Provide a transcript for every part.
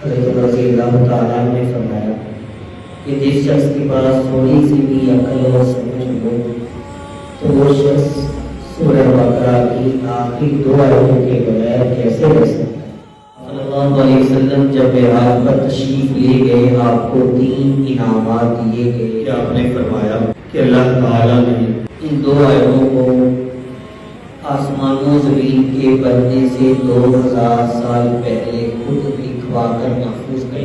حضرت رضی اللہ تعالیٰ نے فرمایا کہ جس شخص کے پاس تھوڑی سی بھی عقل اور سمجھ ہو تو وہ شخص سورہ بقرہ کی آخری 2 آیتوں کے بغیر کیسے رہ سکتا ہے؟ صلی اللہ علیہ وسلم جب معراج پر تشریف لے گئے آپ کو 3 انعامات دیے گئے کہ آپ نے فرمایا کہ اللہ تعالیٰ نے ان 2 آیتوں کو آسمان و زمین کے بننے سے 2000 سال پہلے خود لکھوا کر محفوظ کر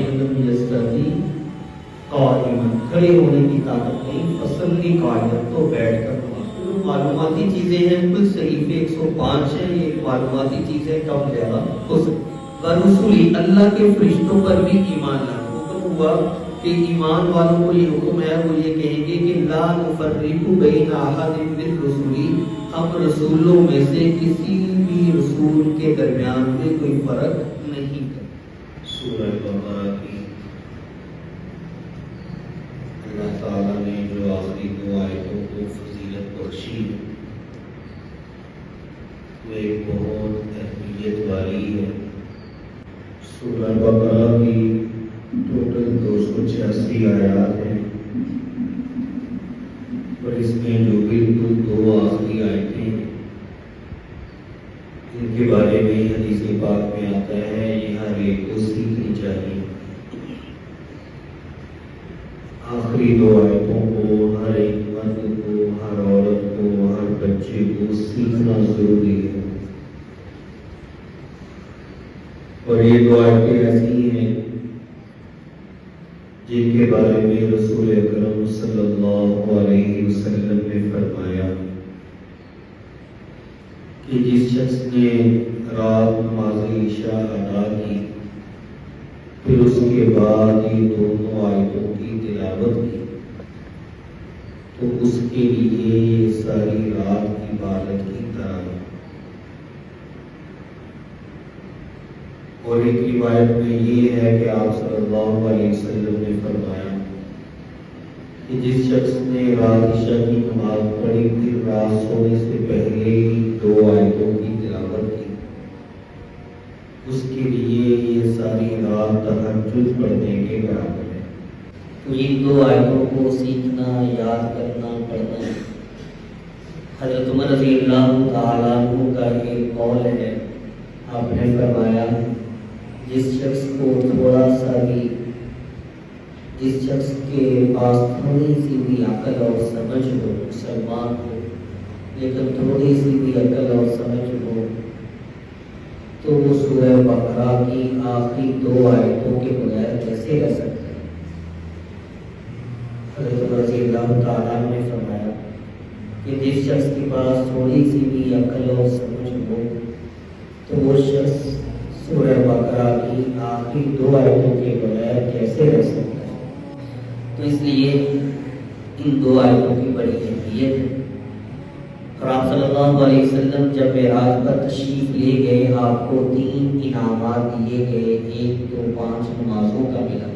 کھڑے ہونے کی طاقت نہیں، فصل کی قاعدت تو بیٹھ کر معلوماتی چیزیں ہیں، کل صحیفے 105 ہیں، یہ معلوماتی چیزیں کم زیادہ ہو سکتی ہیں۔ رسولی اللہ کے فرشتوں پر بھی ایمان لانا حکم ہوا کہ ایمان والوں کو یہ حکم ہے، وہ یہ کہیں گے کہ لا نفرق بین احد من رسولی، ہم رسولوں میں سے کسی بھی رسول کے درمیان میں کوئی فرق نہیں کرتے۔ سورہ بقرہ کی اللہ تعالیٰ نے جو آخری 2 آیتوں کو فضیلت بخشی وہ ایک بہت اہمیت والی ہے۔ سورہ بقرہ کی ٹوٹل 286 آیات ہیں اور اس میں جو بالکل 2 آخری آیتیں ہیں ان کے بارے میں حدیث پاک میں آتا ہے یہ ہر ایک کو سیکھنی چاہیے۔ آخری 2 آیتوں کو ہر ایک مرد کو، ہر عورت کو، ہر بچے کو سیکھنا ضروری ہے، اور یہ 2 آیتیں ایسی ہیں جن کے بارے میں رسول اکرم صلی اللہ علیہ وسلم نے فرمایا کہ جس شخص نے رات نماز عشاء ادا کی پھر اس کے بعد یہ 2 آیتوں کی تلاوت کی تو اس کے لیے یہ ساری رات کی عبادت کی طرح ہے۔ اور ایک روایت میں یہ ہے کہ آپ صلی اللہ علیہ وسلم نے فرمایا کہ جس شخص نے رات عشاء کی نماز پڑھی پھر رات سونے سے پہلے 2 آیتوں کی تلاوت کی اس کے لیے یہ ساری رات تہجد پڑھنے کے برابر ہے۔ تو ان 2 آیتوں کو سیکھنا، یاد کرنا، پڑھنا حضرت عمر رضی اللہ تعالیٰ عنہ کا ایک قول ہے، آپ نے فرمایا جس شخص کے پاس تھوڑی سی بھی عقل اور سمجھ ہو، مسلمان ہو لیکن تھوڑی سی بھی عقل اور سمجھ ہو تو وہ سورہ بقرہ کی آخری 2 آیتوں کے بغیر کیسے رہ سکتا ہے؟ حضرت رضی اللہ تعالیٰ نے فرمایا کہ جس شخص کے پاس تھوڑی سی بھی عقل اور سمجھ ہو تو وہ شخص سورہ بقرہ کی آخری 2 آیتوں کے بغیر کیسے رہ سکتا ہے؟ تو اس لیے ان 2 آیتوں کی بڑی اہمیت ہے، اور آپ صلی اللہ علیہ وسلم جب معراج پر تشریف لے گئے آپ کو 3 انعامات دیے گئے، ایک تو 5 نمازوں کا ملا،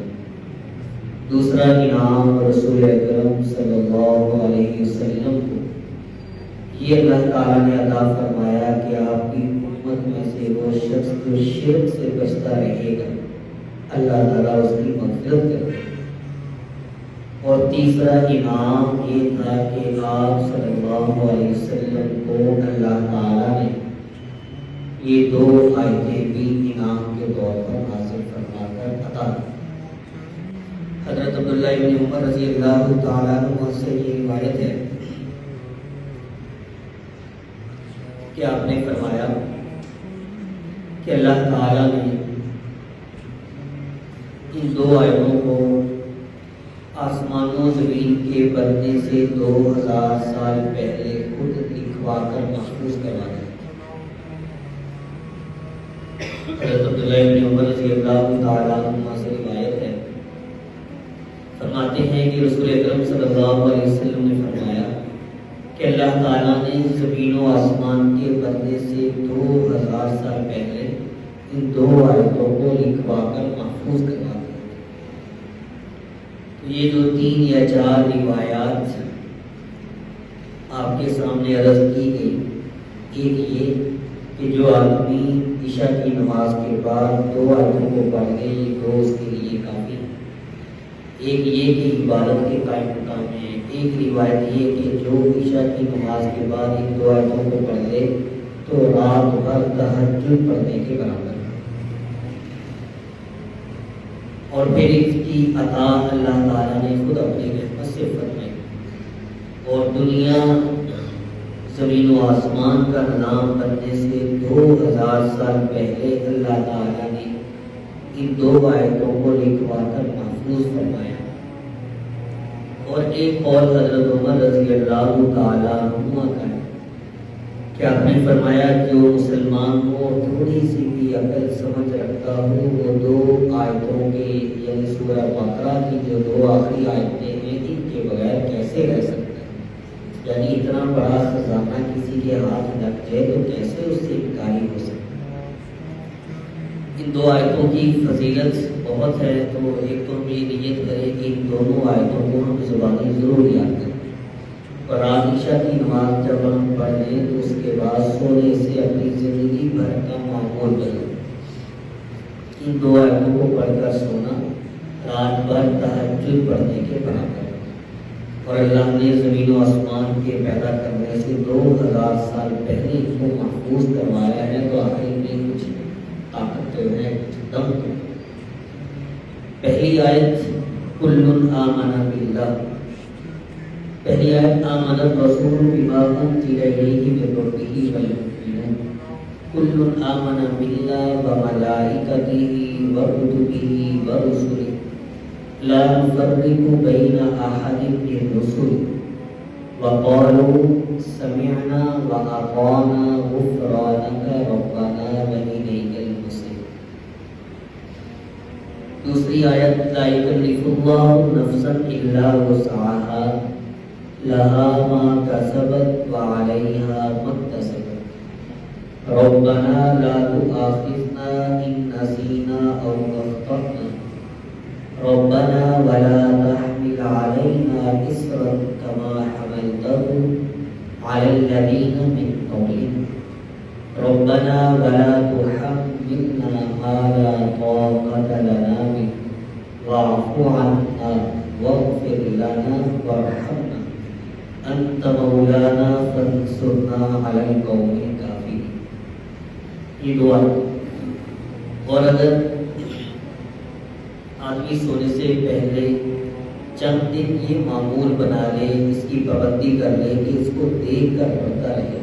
دوسرا انعام رسول اکرم صلی اللہ علیہ وسلم کو یہ اللہ تعالیٰ نے عطا فرمایا کہ آپ کی امت میں سے وہ شخص جو شرک سے بچتا رہے گا اللہ تعالیٰ اس کی مغفرت کرے گا، اور تیسرا انعام یہ تھا کہ آپ صلی اللہ علیہ وسلم کو اللہ تعالیٰ نے یہ 2 آیتیں بھی انعام کے طور پر نازل فرما کر عطا کی۔ حضرت عبداللہ ابن عمر رضی اللہ تعالیٰ عنہ سے یہ روایت ہے کہ آپ نے فرمایا کہ اللہ تعالیٰ نے ان 2 آیتوں کو آسمان و زمین کے بننے سے 2000 سال پہلے خود لکھوا کر محفوظ کروا دیا۔ حضرت عبداللہ ابن عمر رضی اللہ تعالیٰ عنہ سے روایت ہے، فرماتے ہیں کہ رسول اکرم صلی اللہ علیہ وسلم نے فرمایا کہ اللہ تعالیٰ نے زمین و آسمان کے بننے سے 2000 سال پہلے ان 2 آیتوں کو لکھوا کر محفوظ کروا دیا۔ یہ جو 3 یا 4 روایات آپ کے سامنے عرض کی گئی، ایک یہ کہ جو آدمی عشاء کی نماز کے بعد 2 آیتوں کو پڑھ لے، یہ 2 اس کے لیے کافی ہے۔ ایک یہ کہ عبادت کے قائم مقام ہے، ایک روایت یہ کہ جو عشاء کی نماز کے بعد ان 2 آیتوں کو پڑھ لے تو رات بھر تہجد پڑھنے کے برابر ہے۔ اور پھر اس کی عطا اللہ تعالیٰ نے خود اپنی رحمت سے فرمائی، اور دنیا زمین و آسمان کا نظام بننے سے 2000 سال پہلے اللہ تعالیٰ نے ان 2 آیتوں کو لکھوا کر محفوظ فرمایا۔ اور ایک قول حضرت عمر رضی اللہ تعالیٰ عنہ کا ہے کہ آپ نے فرمایا جو مسلمان کو تھوڑی سی بھی عقل سمجھ رکھتا ہو وہ 2 آیتوں کے یعنی سورہ بقرہ کی جو 2 آخری آیتیں ہیں ان کے بغیر کیسے رہ سکتا ہے؟ یعنی اتنا بڑا خزانہ کسی کے ہاتھ لگ جائے تو کیسے اس سے انکاری ہو سکتا ہے؟ ان 2 آیتوں کی فضیلت بہت ہے، تو ایک تو ہم یہ نیت کریں کہ ان دونوں آیتوں کو ہم زبانی ضرور یاد کریں، اور رات عشاء کی نماز جب ہم پڑھ لیں تو اس کے بعد سونے سے اپنی زندگی بھر کا معمول بدلیں۔ ان 2 آیتوں کو پڑھ کر سونا رات بھر تہجد پڑھنے کے برابر ہے۔ اور اللہ نے زمین و آسمان کے پیدا کرنے سے 2000 سال پہلے اس کو محفوظ کروایا ہے، تو آخر میں کچھ طاقت تو ہے، کچھ دم ہے۔ پہلی آیت کل آمن باللہ، پہلی آیت آمن الرسول بما انزل الیہ من ربہ والمؤمنون، کل آمن باللہ وملائکتہ وکتبہ ورسلہ لا نفرق بین احد من رسلہ وقالوا سمعنا واطعنا غفرانک ربنا والیک المصیر۔ دوسری آیت لا یکلف اللہ نفسا الا وسعها لها ما کسبت وعلیہا ما اکتسبت ربنا لا تؤاخذنا ان نسینا او اخطأنا ربنا ولا تحمل علينا إصرا كما حملته على الذين من قبلنا ربنا ولا تحملنا ما لا طاقة لنا به واعف عنا واغفر لنا وارحمنا أنت مولانا فانصرنا على القوم الكافرين۔ یہ دعا، اور اگر آدمی سونے سے پہلے چند دن یہ معمول بنا لے، اس کی پابندی کر لے کہ اس کو دیکھ کر پڑھتا رہے،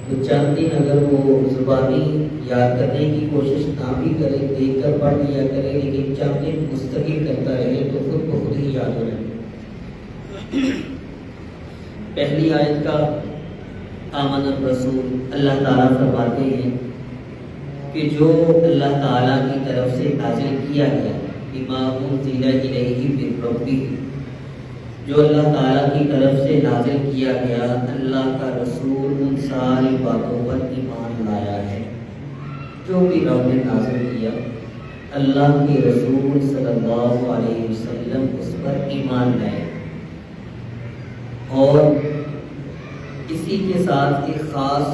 تو چند دن اگر وہ زبانی یاد کرنے کی کوشش نہ بھی کرے، دیکھ کر پڑھ لیا کرے، لیکن چند دن مستقل کرتا رہے تو خود بخود ہی یاد ہو رہے۔ پہلی آیت کا آمن الرسول، اللہ تعالیٰ فرماتے ہیں کہ جو اللہ تعالیٰ کی طرف سے نازل کیا گیا بما انزل الیہ من ربہ، جو اللہ تعالیٰ کی طرف سے نازل کیا گیا، اللہ کا رسول ان ساری باتوں پر ایمان لایا ہے۔ جو بھی رب نے نازل کیا، اللہ کے رسول صلی اللہ علیہ وسلم اس پر ایمان لائے۔ اور اسی کے ساتھ ایک خاص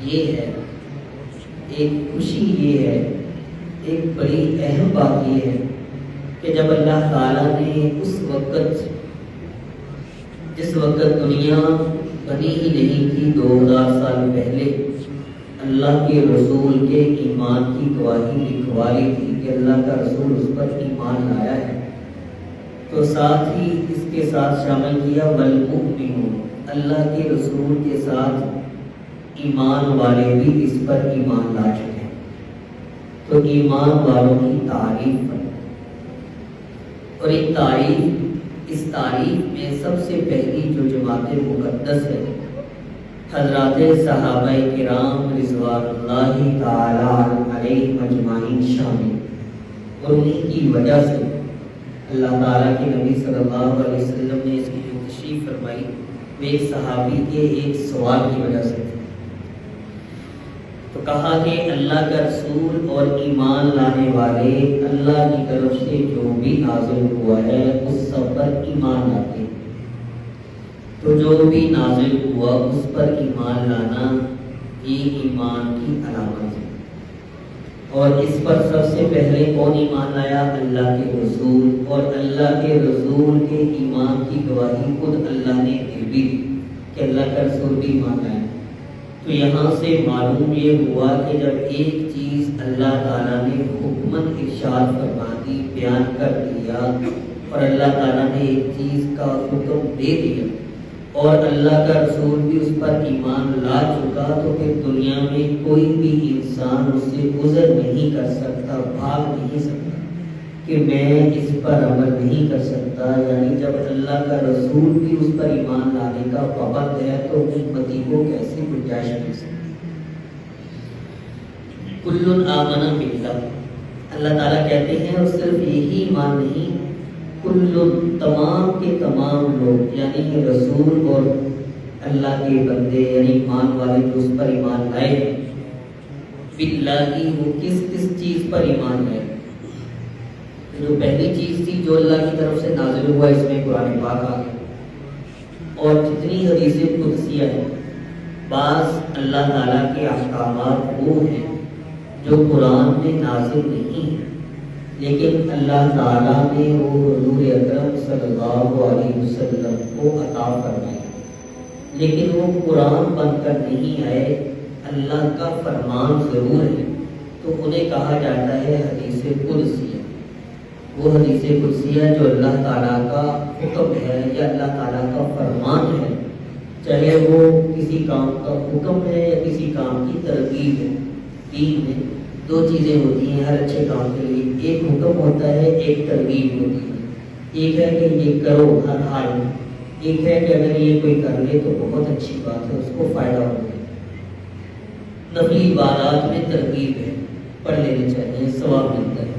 یہ ہے، ایک خوشی یہ ہے، ایک بڑی اہم بات یہ ہے کہ جب اللہ تعالیٰ نے اس وقت، جس وقت دنیا بنی ہی نہیں تھی 2000 سال پہلے، اللہ کے رسول کے ایمان کی گواہی لکھوا لی تھی کہ اللہ کا رسول اس پر ایمان لایا ہے، تو ساتھ ہی اس کے ساتھ شامل کیا والمؤمنون، اللہ کے رسول کے ساتھ ایمان والے بھی اس پر ایمان لا چکے ہیں۔ تو ایمان والوں کی تعریف ہے، اور ایک تعریف، اس تعریف میں سب سے پہلی جو جماعت مقدس ہے، حضرات صحابہ کرام رضوان اللہ تعالی علیہم اجمعین شامل، اور انہیں کی وجہ سے اللہ تعالیٰ کے نبی صلی اللہ علیہ وسلم نے اس کی جو تشریف فرمائی وہ ایک صحابی کے ایک سوال کی وجہ سے تھی۔ تو کہا کہ اللہ کا رسول اور ایمان لانے والے اللہ کی طرف سے جو بھی نازل ہوا ہے اس سب پر ایمان لاتے ہیں، تو جو بھی نازل ہوا اس پر ایمان لانا یہ ایمان کی علامت ہے۔ اور اس پر سب سے پہلے کون ایمان لایا؟ اللہ کے رسول، اور اللہ کے رسول کے ایمان کی گواہی خود اللہ نے دے دی کہ اللہ کا رسول بھی ایمان لایا۔ تو یہاں سے معلوم یہ ہوا کہ جب ایک چیز اللہ تعالیٰ نے حکمن ارشاد فرما دی، بیان کر دیا، اور اللہ تعالیٰ نے ایک چیز کا حکم دے دیا اور اللہ کا رسول بھی اس پر ایمان لا چکا، تو پھر دنیا میں کوئی بھی انسان اس سے گزر نہیں کر سکتا، بھاگ نہیں سکتا کہ میں اس پر عمل نہیں کر سکتا۔ یعنی جب اللہ کا رسول بھی اس پر ایمان لانے کا پابند ہے تو امتی کو کیسے گنجائش مل سکتی؟ کل آمن باللہ، اللہ تعالیٰ کہتے ہیں اور صرف یہی ایمان نہیں، کل تمام کے تمام لوگ یعنی کہ رسول اور اللہ کے بندے یعنی ایمان والے جو اس پر ایمان لائے، باللہ وہ کس کس چیز پر ایمان لائے؟ جو پہلی چیز تھی جو اللہ کی طرف سے نازل ہوا، اس میں قرآن پاک آ گیا، اور جتنی حدیث قدسیہ ہیں، بعض اللہ تعالیٰ کے احکامات وہ ہیں جو قرآن میں نازل نہیں ہیں، لیکن اللہ تعالیٰ نے وہ حضور اکرم صلی اللہ علیہ وسلم کو عطا فرمائے، لیکن وہ قرآن بن کر نہیں آئے، اللہ کا فرمان ضرور ہے، تو انہیں کہا جاتا ہے حدیث قدسیہ۔ وہ حدیث قدسیہ جو اللہ تعالیٰ کا حکم ہے یا اللہ تعالیٰ کا فرمان ہے، چاہے وہ کسی کام کا حکم ہے یا کسی کام کی ترغیب ہے۔ دین میں دو چیزیں ہوتی ہیں ہر اچھے کام کے لیے، ایک حکم ہوتا ہے، ایک ترغیب ہوتی ہے۔ ایک ہے کہ یہ کرو ہر حال میں، ایک ہے کہ اگر یہ کوئی کر لے تو بہت اچھی بات ہے، اس کو فائدہ ہوگا۔ نفلی عبادات میں ترغیب ہے، پڑھ لینے چاہیے، ثواب ملتا ہے۔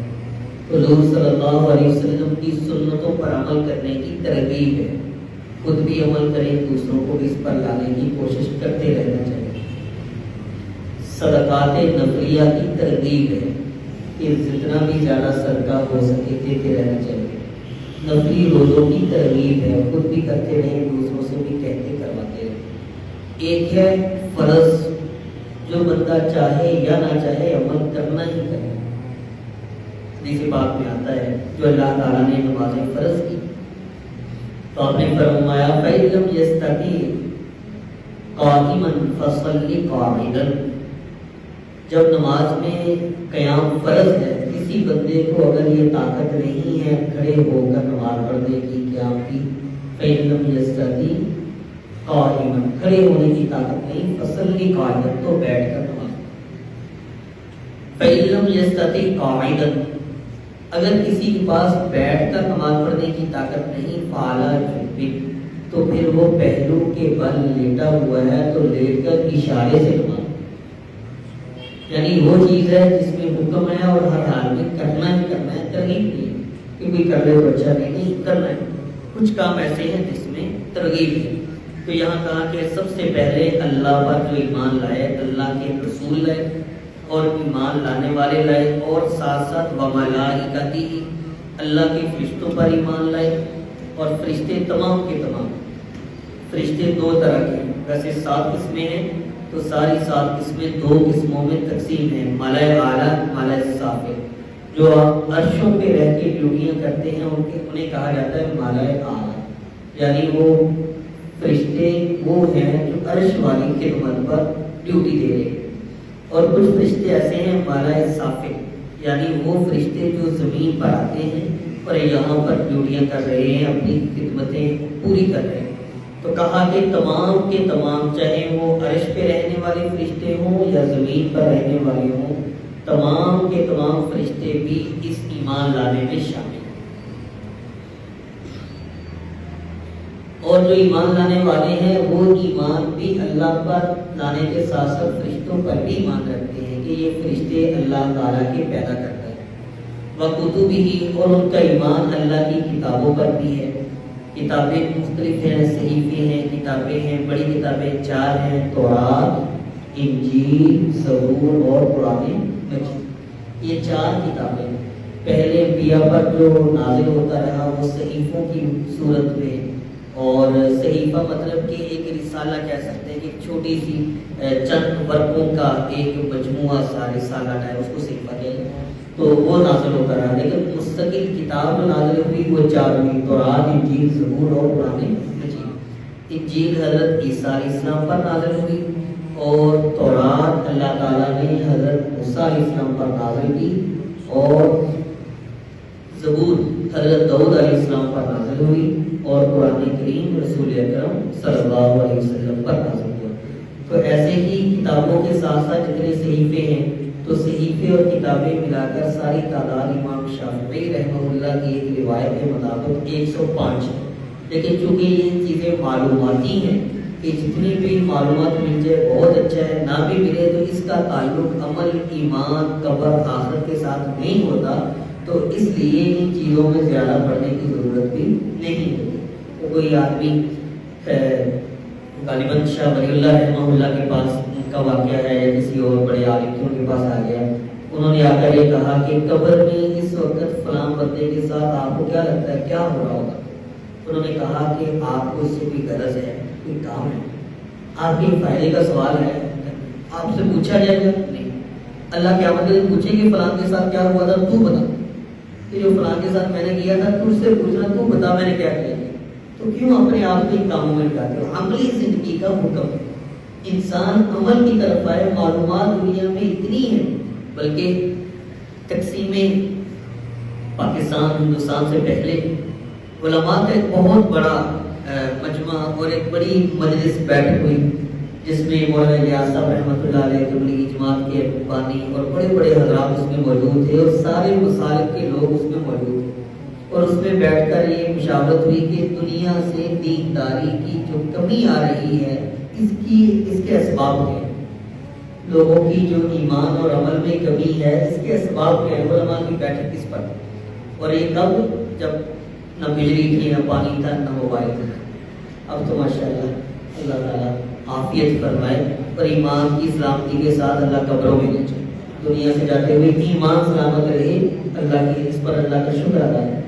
حضور صلی اللہ علیہ وسلم کی سنتوں پر عمل کرنے کی ترغیب ہے، خود بھی عمل کریں، دوسروں کو بھی اس پر لانے کی کوشش کرتے رہنا چاہیے۔ صدقات نفلیہ کی ترغیب ہے کہ جتنا بھی زیادہ صدقہ ہو سکے دیتے رہنا چاہیے۔ نفلی روزوں کی ترغیب ہے، خود بھی کرتے رہیں، دوسروں سے بھی کہتے کرواتے رہیں۔ ایک ہے فرض، جو بندہ چاہے یا نہ چاہے عمل کرنا ہی کرے۔ حدیث پاک میں آتا ہے جو اللہ تعالیٰ نے نمازیں فرض کی تو آپ نے فرمایا فَإِن لَّمْ يَسْتَطِعْ قَائِمًا فَصَلِّ قَاعِدًا۔ جب نماز میں قیام فرض ہے، کسی بندے کو اگر یہ طاقت نہیں ہے کھڑے ہو کر نماز پڑھنے کی، قیام کی، فَإِن لَّمْ يَسْتَطِعْ قَائِمًا، کھڑے ہونے کی طاقت نہیں، فَصَلِّ قَاعِدًا، تو بیٹھ کر نماز۔ فَإِن لَّمْ يَسْتَطِعْ قَاعِدًا، اگر کسی کے پاس بیٹھ کر نماز پڑھنے کی طاقت نہیں، فعلی جنب، تو پھر وہ پہلو کے بل لیٹا ہوا ہے تو لیٹ کر اشارے سے نماز، یعنی وہ چیز ہے جس میں حکم ہے اور ہر حال میں کرنا ہی کرنا ہے، ترغیب نہیں ہے کہ کوئی کر لے تو اچھا، نہیں کرنا ہے۔ کچھ کام ایسے ہیں جس میں ترغیب ہے، تو یہاں کہا کہ سب سے پہلے اللہ پر جو ایمان لائے، اللہ کے رسول لائے اور ایمان لانے والے لائے، اور ساتھ ساتھ وملائکتہ، اللہ کے فرشتوں پر ایمان لائے، اور فرشتے تمام کے تمام۔ فرشتے دو طرح کے ہیں، ویسے 7 قسمیں ہیں، تو ساری 7 قسمیں 2 قسموں میں تقسیم ہیں، ملائے اعلیٰ، ملائے صافل۔ جو عرشوں پہ رہ کے ڈیوٹیاں کرتے ہیں انہیں کہا جاتا ہے ملائے اعلیٰ، یعنی وہ فرشتے وہ ہیں جو عرش والی خدمت پر ڈیوٹی دے رہے ہیں۔ اور کچھ فرشتے ایسے ہیں ملائے صافل، یعنی وہ فرشتے جو زمین پر آتے ہیں اور یہاں پر ڈیوٹیاں کر رہے ہیں، اپنی خدمتیں پوری کر رہے ہیں۔ تو کہا کہ تمام کے تمام، چاہے وہ عرش پہ رہنے والے فرشتے ہوں یا زمین پر رہنے والے ہوں، تمام کے تمام فرشتے بھی اس ایمان لانے میں شامل ہیں۔ اور جو ایمان لانے والے ہیں وہ ایمان بھی اللہ پر لانے کے ساتھ ساتھ فرشتوں پر بھی ایمان رکھتے ہیں کہ یہ فرشتے اللہ تعالیٰ کے پیدا کرتا ہے۔ وَكُتُبِهِ، اور ان کا ایمان اللہ کی کتابوں پر بھی ہے۔ کتابیں مختلف ہیں، صحیفے ہیں، کتابیں ہیں، بڑی کتابیں 4 ہیں، تورات، انجیل، زبور اور قرآن مجید۔ یہ 4 کتابیں پہلے انبیاء پر جو نازل ہوتا رہا وہ صحیفوں کی صورت میں، اور صحیفہ مطلب کہ ایک رسالہ کہہ سکتے ہیں کہ ایک چھوٹی سی چند ورقوں کا ایک مجموعہ سا رسالہ ہے، اس کو صحیفہ کہتے ہیں۔ تو وہ نازل ہوتا رہا، لیکن مستقل کتاب نازل ہوئی وہ 4 ہوئی، تورات، انجیل، زبور اور قرآن مجید۔ انجیل حضرت عیسیٰ علیہ السلام پر نازل ہوئی، اور تورات اللہ تعالیٰ نے حضرت موسیٰ علیہ السلام پر نازل کی، اور زبور حضرت داؤد علیہ السلام پر نازل ہوئی، اور قرآن کریم رسول اکرم صلی اللہ علیہ وسلم پر نازل ہوا۔ تو ایسے ہی کتابوں کے ساتھ ساتھ جتنے صحیفے ہیں، تو صحیفے اور کتابیں ملا کر ساری تعداد امام شافعی رحمہ اللہ کی ایک روایت کے مطابق 105 ہے۔ لیکن چونکہ یہ چیزیں معلوماتی ہیں کہ جتنی بھی معلومات مل جائے بہت اچھا ہے، نہ بھی ملے تو اس کا تعلق عمل، ایمان، قبر، آخرت کے ساتھ نہیں ہوتا، تو اس لیے ان چیزوں میں زیادہ پڑھنے کی ضرورت بھی نہیں ہوتی۔ تو کوئی آدمی غالباً شاہ ولی اللہ رحمہ اللہ کے پاس ان کا واقعہ ہے، یا کسی اور بڑے عالم کے پاس آ گیا، انہوں نے آ کر یہ کہا کہ قبر میں اس وقت فلاں بندے کے ساتھ آپ کو کیا لگتا ہے کیا ہو رہا ہوگا؟ انہوں نے کہا کہ آپ کو اس سے کوئی غرض ہے، کوئی کام ہے، آپ کے فائدے کا سوال ہے، آپ سے پوچھا جائے گا نہیں؟ اللہ قیامت کے دن پوچھیں گے فلاں کے ساتھ کیا ہوا تھا، تو بتا، کہ جو فلاں کے ساتھ میں نے کیا تھا تجھ سے پوچھنا، تو بتا میں نے کیا کیا۔ تو کیوں اپنے آپ کے کاموں میں لگاتے ہو؟ عملی زندگی کا حکم انسان عمل کی طرف آئے۔ معلومات دنیا میں اتنی ہیں، بلکہ تقسیم پاکستان ہندوستان سے پہلے علماء کا ایک بہت بڑا مجمع اور ایک بڑی مجلس بیٹھ ہوئی، جس میں مولانا الیاس صاحب رحمۃ اللہ علیہ تبلیغی جماعت کے بانی اور بڑے بڑے حضرات اس میں موجود تھے، اور سارے مسالک کے لوگ اس میں موجود تھے، اور اس میں بیٹھ کر یہ مشاورت ہوئی کہ دنیا سے دینداری کی جو کمی آ رہی ہے اس کے اسباب کیا ہیں، لوگوں کی جو ایمان اور عمل میں کمی ہے اس کے اسباب کیا ہیں۔ علماء کی بیٹھک اس پر، اور یہ کب؟ جب نہ بجلی تھی، نہ پانی تھا، نہ موبائل تھا۔ اب تو ماشاءاللہ اللہ تعالیٰ عافیت فرمائے، اور ایمان کی سلامتی کے ساتھ اللہ قبروں میں لے جائے، دنیا سے جاتے ہوئے ایمان سلامت رہے، اللہ کی اس پر اللہ کا شکر ادا ہے۔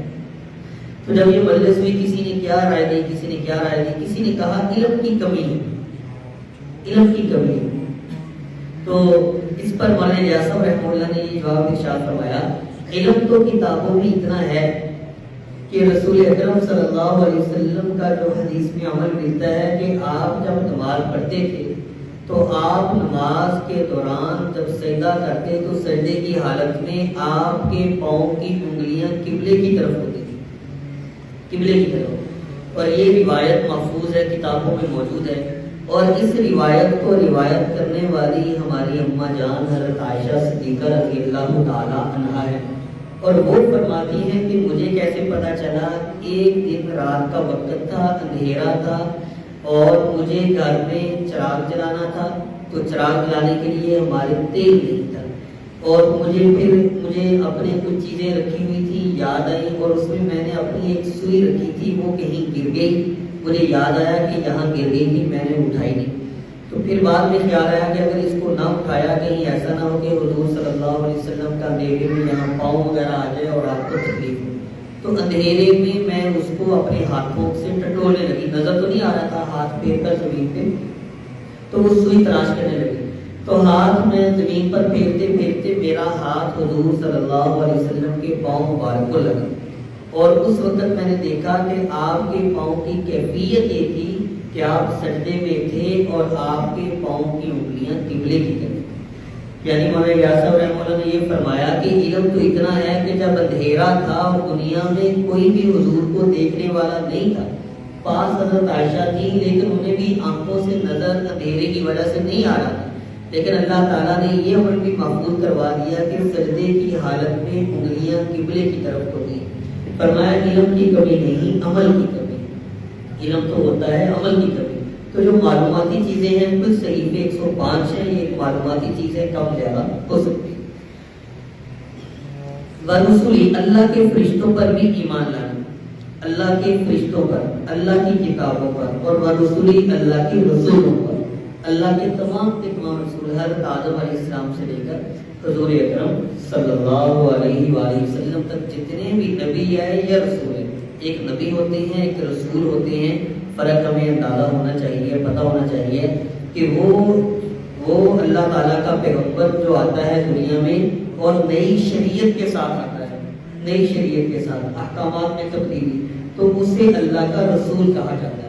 تو جب یہ مجلس ہوئی، کسی نے کیا رائے دی، کسی نے کیا رائے دی، کسی نے کہا علم کی کمی ہے، علم کی کمی ہے۔ تو اس پر مولانا الیاس صاحب رحمہ اللہ نے یہ جواب ارشاد فرمایا، علم تو کتابوں میں اتنا ہے کہ رسول اکرم صلی اللہ علیہ وسلم کا جو حدیث میں عمل ملتا ہے کہ آپ جب نماز پڑھتے تھے تو آپ نماز کے دوران جب سجدہ کرتے تو سجدے کی حالت میں آپ کے پاؤں کی انگلیاں قبلے کی طرف ہوتی تھی، قبلے کی طرف، اور یہ روایت محفوظ ہے، کتابوں میں موجود ہے۔ اور اس روایت کو روایت کرنے والی ہماری اماں جان حضرت عائشہ صدیقہ رضی اللہ تعالی عنہا ہے، اور وہ فرماتی ہیں کہ مجھے کیسے پتا چلا، ایک دن رات کا وقت تھا، اندھیرا تھا، اور مجھے گھر میں چراغ جلانا تھا، تو چراغ جلانے کے لیے ہمارے تیل نہیں تھا، اور مجھے اپنے کچھ چیزیں رکھی ہوئی تھی یاد آئی، اور اس میں میں نے اپنی ایک سوئی رکھی تھی، وہ کہیں گر گئی، مجھے یاد آیا کہ جہاں گر گئی تھی میں نے اٹھائی نہیں۔ تو پھر بعد میں خیال آیا کہ اگر اس کو نہ اٹھایا کہیں ایسا نہ ہو کہ حضور صلی اللہ علیہ وسلم کا اندھیرے میں یہاں پاؤں وغیرہ آ جائے اور آپ کو تکلیف ہو، تو اندھیرے میں اس کو اپنے ہاتھوں سے ٹٹولنے لگی، نظر تو نہیں آ رہا تھا، ہاتھ پھیر کر زمین پہ، تو وہ سوئی تلاش کرنے لگی، تو ہاتھ میں زمین پر پھیرتے پھیرتے میرا ہاتھ حضور صلی اللہ علیہ وسلم کے پاؤں مبارک کو لگا، اور اس وقت میں نے دیکھا کہ آپ کے پاؤں کی کیفیت یہ تھی کہ آپ سجدے میں تھے اور آپ کے پاؤں کی انگلیاں قبلے کی طرف۔ یعنی مولانا الیاس صاحب رحمہ اللہ نے یہ فرمایا کہ علم تو اتنا ہے کہ جب اندھیرا تھا اور دنیا میں کوئی بھی حضور کو دیکھنے والا نہیں تھا، پاس حضرت عائشہ تھی لیکن انہیں بھی آنکھوں سے نظر اندھیرے کی وجہ سے نہیں آ رہا تھا، لیکن اللہ تعالیٰ نے یہ عمل بھی محفوظ کروا دیا کہ سجدے کی حالت میں انگلیاں قبلے کی طرف ہوتی ہیں۔ فرمایا علم کی کمی نہیں، عمل کی کمی، علم تو ہوتا ہے، عمل کی کمی۔ تو جو معلوماتی چیزیں ہیں کچھ صحیفے 105 ہیں، یہ معلوماتی چیزیں کم زیادہ ہو سکتی ہیں۔ ورسولی، اللہ کے فرشتوں پر بھی ایمان لانا، اللہ کے فرشتوں پر، اللہ کی کتابوں پر، اور ورسولی اللہ کے رسولوں پر، اللہ کے تمام رسول، حضرت آدم علیہ السلام سے لے کر حضور اکرم صلی اللہ علیہ وآلہ وسلم تک جتنے بھی نبی آئے یا رسول ہیں، ایک نبی ہوتے ہیں، ایک رسول ہوتے ہیں، فرق ہمیں اندازہ ہونا چاہیے، پتہ ہونا چاہیے کہ وہ اللہ تعالیٰ کا پیغمبر جو آتا ہے دنیا میں اور نئی شریعت کے ساتھ آتا ہے، نئی شریعت کے ساتھ احکامات میں تبدیلی، تو اسے اللہ کا رسول کہا جاتا ہے۔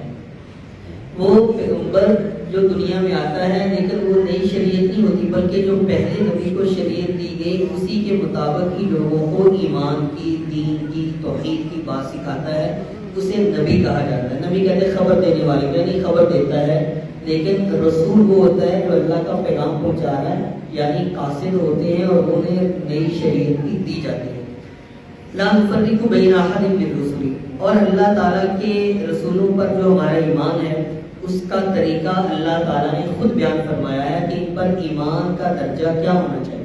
وہ پیغمبر جو دنیا میں آتا ہے لیکن وہ نئی شریعت نہیں ہوتی، بلکہ جو پہلے نبی کو شریعت دی گئی اسی کے مطابق ہی لوگوں کو ایمان کی، دین کی، توحید کی بات سکھاتا ہے، اسے نبی کہا جاتا ہے۔ نبی کہتے ہیں خبر دینے والے، یعنی خبر دیتا ہے، لیکن رسول وہ ہوتا ہے جو اللہ کا پیغام پہنچا رہا ہے، یعنی قاصد ہوتے ہیں اور انہیں نئی شریعت کی دی جاتی ہے۔ لا نفرق بین احد من رسلی، اور اللہ تعالیٰ کے رسولوں پر جو ہمارا ایمان ہے اس کا طریقہ اللہ تعالیٰ نے خود بیان فرمایا ہے کہ ان پر ایمان کا درجہ کیا ہونا چاہیے۔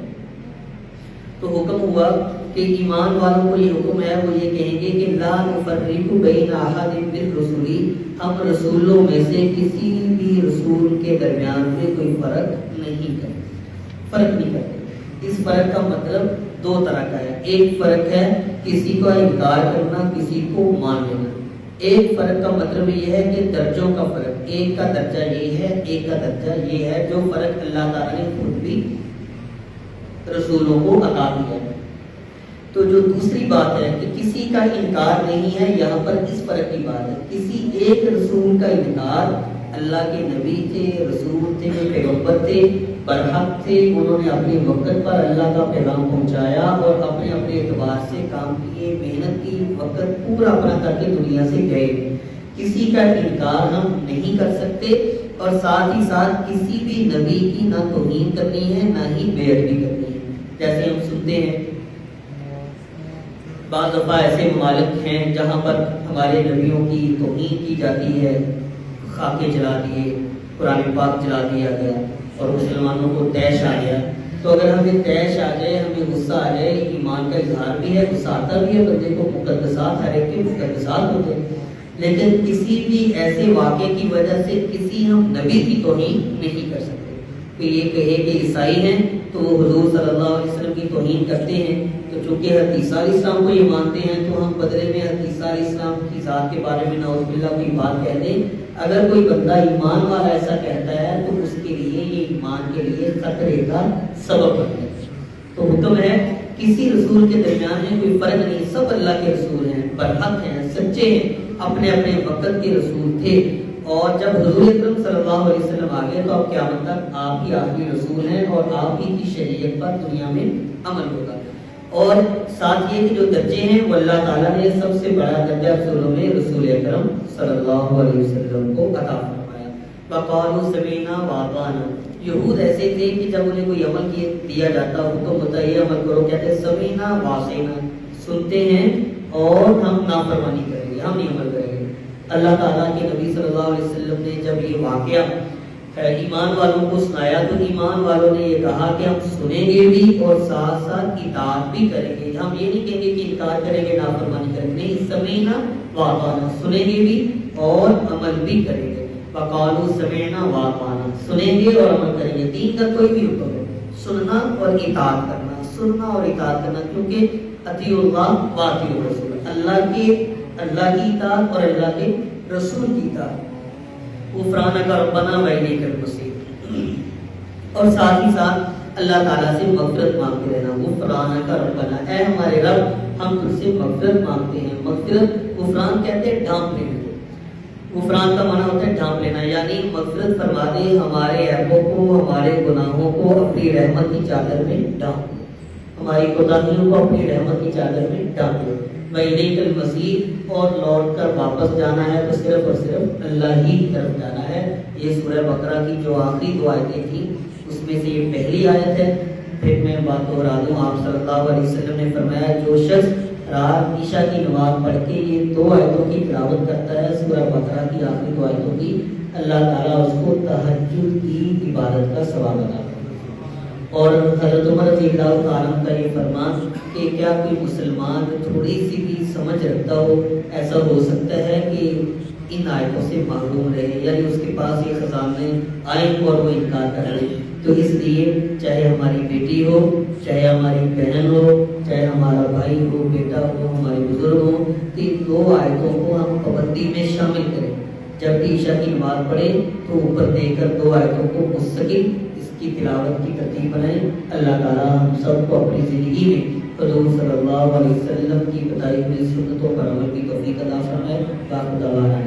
تو حکم ہوا کہ ایمان والوں کو یہ حکم ہے، وہ یہ کہیں گے کہ لا نفرق بین احد من رسلی، ہم رسولوں میں سے کسی بھی رسول کے درمیان میں کوئی فرق نہیں کرتے۔ اس فرق کا مطلب دو طرح کا ہے، ایک فرق ہے کسی کا انکار کرنا، کسی کو مان لینا۔ ایک فرق کا مطلب یہ ہے کہ درجوں کا فرق، ایک کا درجہ یہ ہے، ایک کا درجہ یہ ہے، جو فرق اللہ تعالیٰ نے خود بھی رسولوں کو عطا کیا ہے۔ تو جو دوسری بات ہے کہ کسی کا انکار نہیں ہے، یہاں پر اس فرق کی بات ہے، کسی ایک رسول کا انکار، اللہ کے نبی تھے، رسول تھے، پیغمبر تھے، برحق تھے، انہوں نے اپنے وقت پر اللہ کا پیغام پہنچایا اور اپنے اعتبار سے کام کیے، محنت کی، وقت پورا اپنا کر کے دنیا سے گئے۔ کسی کا انکار ہم نہیں کر سکتے، اور ساتھ ہی ساتھ کسی بھی نبی کی نہ توہین کرنی ہے نہ ہی بیعت بھی کرنی ہے۔ جیسے ہم سنتے ہیں بعض دفعہ ایسے ممالک ہیں جہاں پر ہمارے نبیوں کی توہین کی جاتی ہے، خاکے جلا دیے، قرآن پاک جلا دیا گیا اور مسلمانوں کو طیش آ گیا۔ تو اگر ہمیں طیش آ جائے، ہمیں غصہ آ جائے، ایمان کا اظہار بھی ہے، غصہ آتا بھی ہے، بندے کو مقدسات، ہر ایک کے مقدسات ہوتے ہیں، لیکن کسی بھی ایسے واقعے کی وجہ سے کسی ہم نبی کی توہین نہیں کر سکتے۔ کہ یہ کہے کہ عیسائی ہیں تو وہ حضور صلی اللہ علیہ وسلم کی توہین کرتے ہیں، تو چونکہ حضرت عیسیٰ علیہ السلام کو یہ مانتے ہیں تو ہم بدلے میں حضرت عیسیٰ علیہ السلام کی ذات کے بارے میں نعوذ باللہ کوئی بات کہہ دیں۔ اگر کوئی بندہ ایمان والا ایسا کہتا ہے تو اس کے لیے یہ ایمان کے لیے خطرے کا سبب بنتا ہے۔ تو حکم ہے کسی رسول کے درمیان میں کوئی فرق نہیں، سب اللہ کے رسول ہیں، برحق ہیں، سچے ہیں، اپنے اپنے وقت کے رسول تھے، اور جب حضور اکرم صلی اللہ علیہ وسلم آ گئے تو اب قیامت تک آپ ہی آخری رسول ہیں اور آپ ہی کی شریعت پر دنیا میں عمل ہوگا۔ اور ساتھ یہ کہ جو درجے ہیں وہ اللہ تعالیٰ نے سب سے بڑا درجہ رسولوں میں رسول اکرم صلی اللہ علیہ وسلم کو عطا فرمایا۔ وقالوا سمعنا واطعنا، یہود ایسے تھے کہ جب انہیں کوئی عمل دیا جاتا، حکم ہوتا یہ عمل کرو، کہتے ہیں سمعنا واطعنا، سنتے ہیں اور ہم نافرمانی کریں گے، ہم نہیں عمل کریں گے۔ اللہ تعالیٰ کے نبی صلی اللہ علیہ وسلم نے جب یہ واقعہ ایمان والوں کو سنایا تو ایمان والوں نے یہ کہا کہ ہم سنیں گے بھی اور ساتھ ساتھ اطاعت بھی کریں گے۔ ہم یہ نہیں کہیں گے کہ انکار کریں گے، نافرمانی کریں گے، نہیں، سمعنا واطعنا، سنیں گے بھی اور عمل بھی کریں گے۔ وقالوا سمعنا واطعنا، سنیں گے اور عمل کریں گے۔ دین کا کوئی بھی حکم ہے، سننا اور اطاعت کرنا، سننا اور اطاعت کرنا، کیونکہ اطیعوا اللہ واطیعوا الرسول، اللہ کی اطاعت اور اللہ کے رسول کی اطاعت۔ غفرانک ربنا والیک المصیر، اور ساتھ ہی ساتھ اللہ تعالیٰ سے مغفرت مانگتے رہنا۔ غفرانک ربنا، اے ہمارے رب ہم تجھ سے مغفرت مانگتے ہیں۔ مغفرت، غفران کہتے ہیں ڈھانپ لینا، غفران کا معنی ہوتا ہے ڈھانپ لینا، یعنی مغفرت فرما دے، ہمارے عیبوں کو، ہمارے گناہوں کو اپنی رحمت کی چادر میں ڈھانپ دے، ہماری کوتاہیوں کو اپنی رحمت کی چادر میں ڈھانپ دے۔ وَإِلَيْكَ الْمَصِيرُ، اور لوٹ کر واپس جانا ہے تو صرف اور صرف اللہ ہی کی طرف جانا ہے۔ یہ سورہ بقرہ کی جو آخری دو آیتیں تھیں اس میں سے یہ پہلی آیت ہے۔ پھر میں بات دوہرا دوں، آپ صلی اللہ علیہ وسلم نے فرمایا جو شخص رات عشاء کی نماز پڑھ کے یہ دو آیتوں کی تلاوت کرتا ہے، سورہ بقرہ کی آخری دو آیتوں کی، اللہ تعالیٰ اس کو تہجد کی عبادت کا ثواب عطا کرتا ہے۔ اور حضرت عمر رضی اللہ عنہ کا یہ فرمان کہ کیا کوئی مسلمان تھوڑی سی بھی سمجھ رکھتا ہو، ایسا ہو سکتا ہے کہ ان آیتوں سے محروم رہے، یعنی اس کے پاس یہ خزانے آئیں اور وہ انکار کر لے۔ تو اس لیے چاہے ہماری بیٹی ہو، چاہے ہماری بہن ہو، چاہے ہمارا بھائی ہو، بیٹا ہو، ہمارے بزرگ ہو، ان دو آیتوں کو ہم پابندی میں شامل کریں، جب بھی عشاء کی نماز پڑھے تو اوپر دیکھ کر 2 آیتوں کو مستقل اس کی تلاوت کی ترتیب بنائیں۔ اللہ تعالیٰ ہم سب کو اپنی زندگی میں حضور صلی اللہ علیہ وسلم کی بتائی ہوئی سنتوں پر عمل کی توفیق عطا فرمائے۔ باقی دعوانا